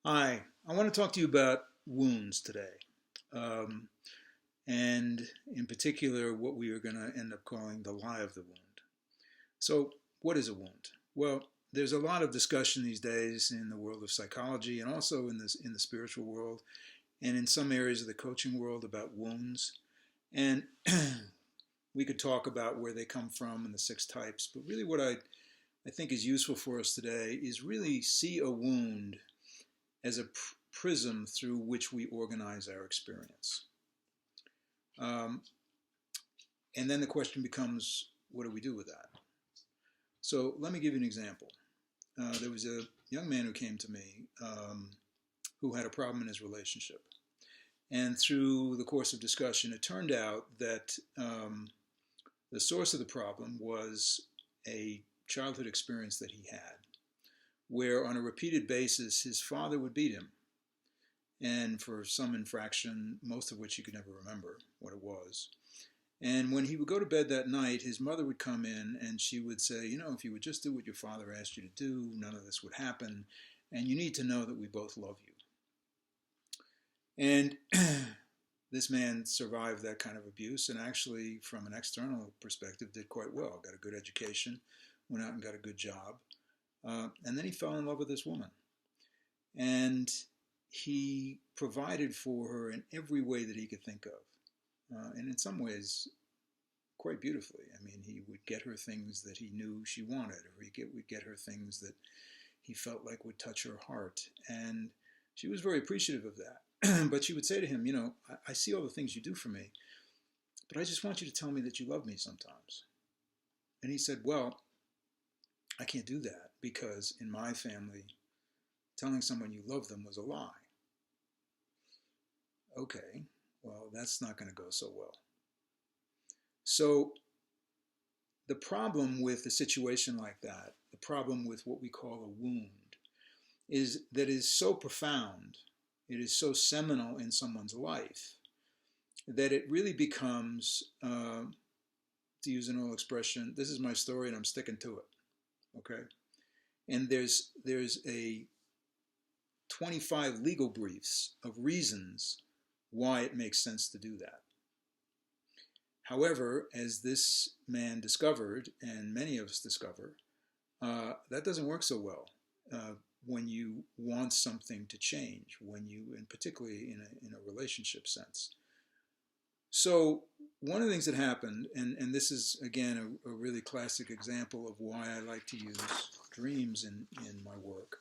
Hi, I want to talk to you about wounds today, um, and in particular, what we are going to end up calling the lie of the wound. So, what is a wound? Well, there's a lot of discussion these days in the world of psychology and also in the spiritual world and in some areas of the coaching world about wounds. And we could talk about where they come from and the six types, but really what I think is useful for us today is really see a wound as a prism through which we organize our experience. Um, and then the question becomes, what do we do with that? So let me give you an example. There was a young man who came to me who had a problem in his relationship. And through the course of discussion, it turned out that the source of the problem was a childhood experience that he had, where on a repeated basis his father would beat him, and for some infraction, most of which he could never remember what it was. And when he would go to bed that night, his mother would come in and she would say, you know, if you would just do what your father asked you to do, none of this would happen. And you need to know that we both love you. And this man survived that kind of abuse and actually, from an external perspective, did quite well. Got a good education, went out and got a good job. And then he fell in love with this woman. And he provided for her in every way that he could think of. And in some ways, quite beautifully. I mean, he would get her things that he knew she wanted, or would get her things that he felt like would touch her heart. And she was very appreciative of that. But she would say to him, you know, I see all the things you do for me, but I just want you to tell me that you love me sometimes. And he said, well, I can't do that because in my family, telling someone you love them was a lie. Okay, well, that's not going to go so well. So the problem with a situation like that, the problem with what we call a wound, is that it is so profound, it is so seminal in someone's life, that it really becomes, to use an old expression, this is my story and I'm sticking to it. Okay? And there's a 25 legal briefs of reasons why it makes sense to do that. However, as this man discovered, and many of us discover, that doesn't work so well when you want something to change, when you, and particularly in a relationship sense. So one of the things that happened, and this is again a really classic example of why I like to use dreams in my work,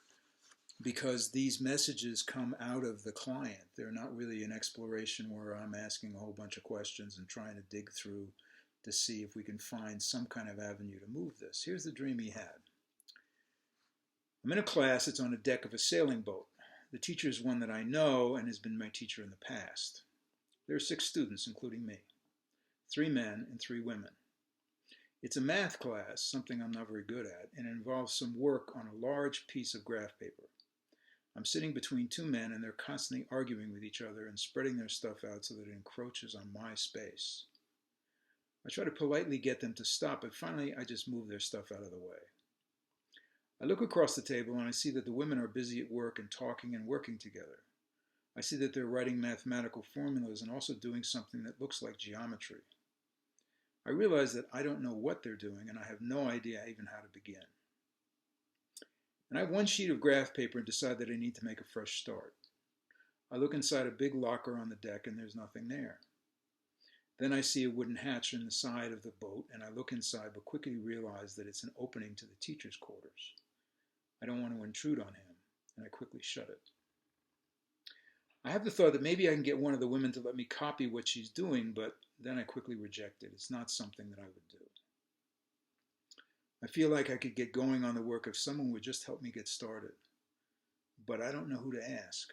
because these messages come out of the client. They're not really an exploration where I'm asking a whole bunch of questions and trying to dig through to see if we can find some kind of avenue to move this. Here's the dream he had. I'm in a class that's on a deck of a sailing boat. The teacher is one that I know and has been my teacher in the past. There are 6 students, including me, 3 men and 3 women. It's a math class, something I'm not very good at, and it involves some work on a large piece of graph paper. I'm sitting between 2 men and they're constantly arguing with each other and spreading their stuff out so that it encroaches on my space. I try to politely get them to stop, but finally I just move their stuff out of the way. I look across the table and I see that the women are busy at work and talking and working together. I see that they're writing mathematical formulas and also doing something that looks like geometry. I realize that I don't know what they're doing and I have no idea even how to begin. And I have 1 sheet of graph paper and decide that I need to make a fresh start. I look inside a big locker on the deck and there's nothing there. Then I see a wooden hatch in the side of the boat and I look inside but quickly realize that it's an opening to the teacher's quarters. I don't want to intrude on him and I quickly shut it. I have the thought that maybe I can get one of the women to let me copy what she's doing, but then I quickly reject it. It's not something that I would do. I feel like I could get going on the work if someone would just help me get started, but I don't know who to ask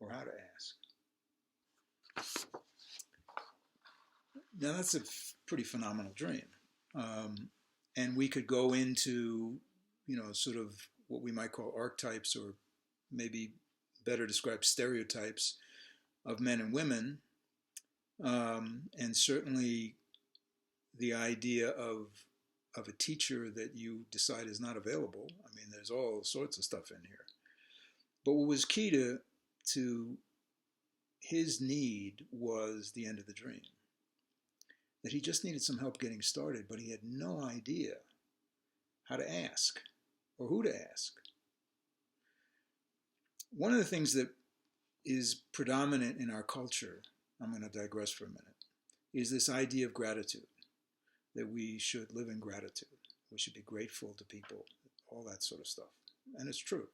or how to ask. Now that's a pretty phenomenal dream. And we could go into, sort of what we might call archetypes, or maybe better described stereotypes of men and women. And certainly the idea of a teacher that you decide is not available. I mean, there's all sorts of stuff in here. But what was key to his need was the end of the dream. That he just needed some help getting started, but he had no idea how to ask or who to ask. One of the things that is predominant in our culture, I'm going to digress for a minute, is this idea of gratitude, that we should live in gratitude. We should be grateful to people, all that sort of stuff. And it's true.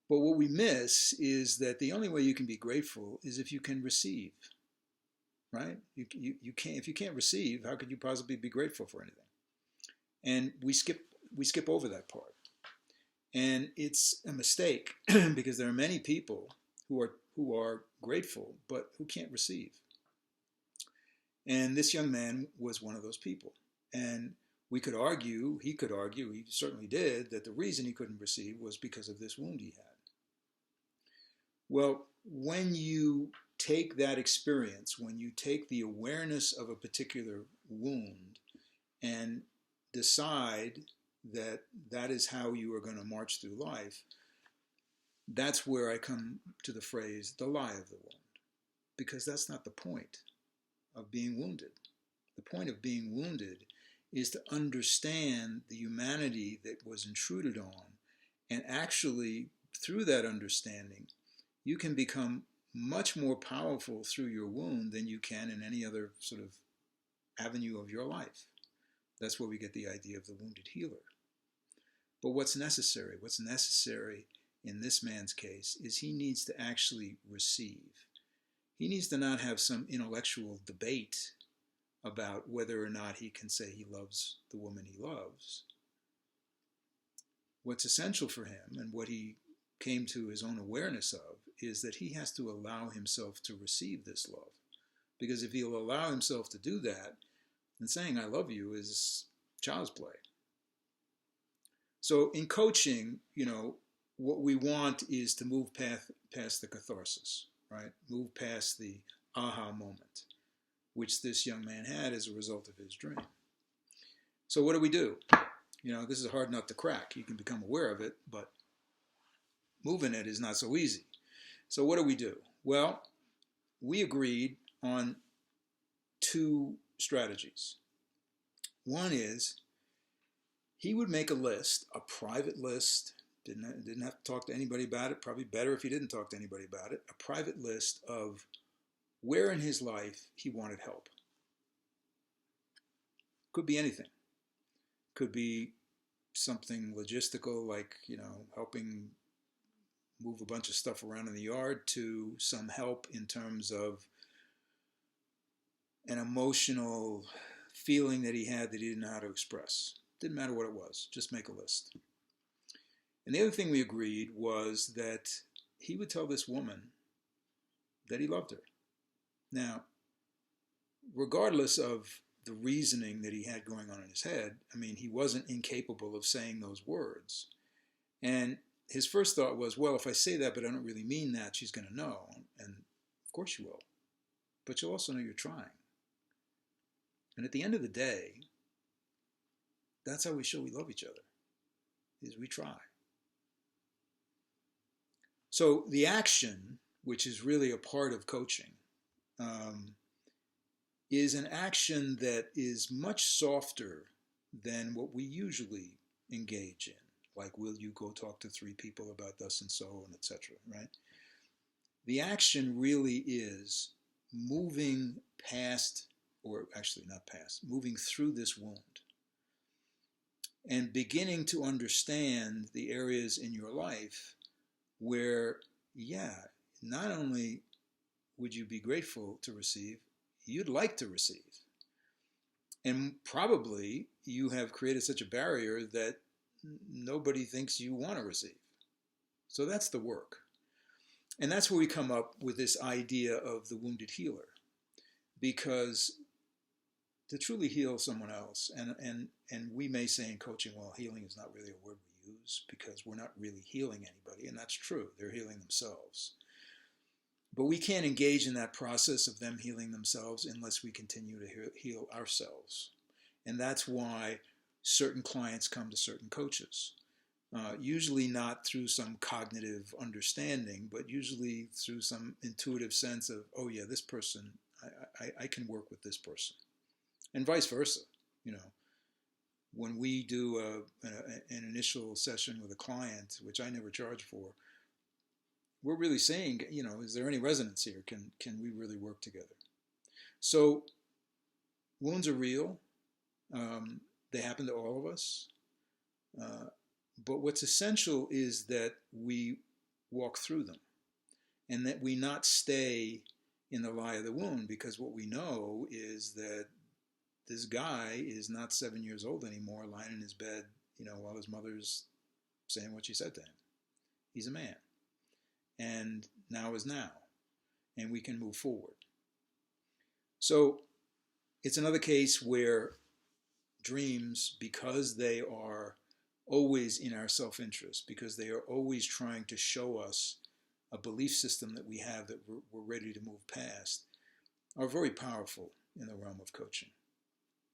But what we miss is that the only way you can be grateful is if you can receive, right? You can't, if you can't receive, how could you possibly be grateful for anything? And we skip over that part. And it's a mistake because there are many people who are grateful but who can't receive. And this young man was one of those people. And he could argue, he certainly did, that the reason he couldn't receive was because of this wound he had. Well, when you take that experience, when you take the awareness of a particular wound and decide that that is how you are going to march through life, that's where I come to the phrase, the lie of the wound. Because that's not the point of being wounded. The point of being wounded is to understand the humanity that was intruded on, and actually, through that understanding, you can become much more powerful through your wound than you can in any other sort of avenue of your life. That's where we get the idea of the wounded healer. But what's necessary? What's necessary in this man's case is he needs to actually receive. He needs to not have some intellectual debate about whether or not he can say he loves the woman he loves. What's essential for him, and what he came to his own awareness of, is that he has to allow himself to receive this love. Because if he'll allow himself to do that, then saying I love you is child's play. So in coaching, what we want is to move past the catharsis, right? Move past the aha moment, which this young man had as a result of his dream. So what do? This is a hard nut to crack. You can become aware of it, but moving it is not so easy. So what do? Well, we agreed on two strategies. One is he would make a list, a private list, didn't have to talk to anybody about it, probably better if he didn't talk to anybody about it, a private list of where in his life he wanted help. Could be anything. Could be something logistical like, helping move a bunch of stuff around in the yard, to some help in terms of an emotional feeling that he had that he didn't know how to express. Didn't matter what it was, just make a list. And the other thing we agreed was that he would tell this woman that he loved her. Now, regardless of the reasoning that he had going on in his head, he wasn't incapable of saying those words. And his first thought was, well, if I say that but I don't really mean that, she's going to know. And of course you will. But you'll also know you're trying. And at the end of the day, that's how we show we love each other, is we try. So the action, which is really a part of coaching, is an action that is much softer than what we usually engage in. Like, will you go talk to 3 people about thus and so, and etc., right? The action really is moving past, or actually not past, moving through this wound and beginning to understand the areas in your life where, not only would you be grateful to receive, you'd like to receive. And probably you have created such a barrier that nobody thinks you want to receive. So that's the work. And that's where we come up with this idea of the wounded healer. Because to truly heal someone else, and we may say in coaching, well, healing is not really a word we use because we're not really healing anybody, and that's true. They're healing themselves. But we can't engage in that process of them healing themselves unless we continue to heal ourselves. And that's why certain clients come to certain coaches. usually not through some cognitive understanding, but usually through some intuitive sense of, oh yeah, this person, I can work with this person, and vice versa. You know, when we do an initial session with a client, which I never charge for, we're really saying, you know, is there any resonance here? Can we really work together? So wounds are real. They happen to all of us. Uh, but what's essential is that we walk through them and that we not stay in the lie of the wound, because what we know is that this guy is not 7 years old anymore, lying in his bed, you know, while his mother's saying what she said to him. He's a man. And now is now. And we can move forward. So it's another case where dreams, because they are always in our self-interest, because they are always trying to show us a belief system that we have that we're ready to move past, are very powerful in the realm of coaching.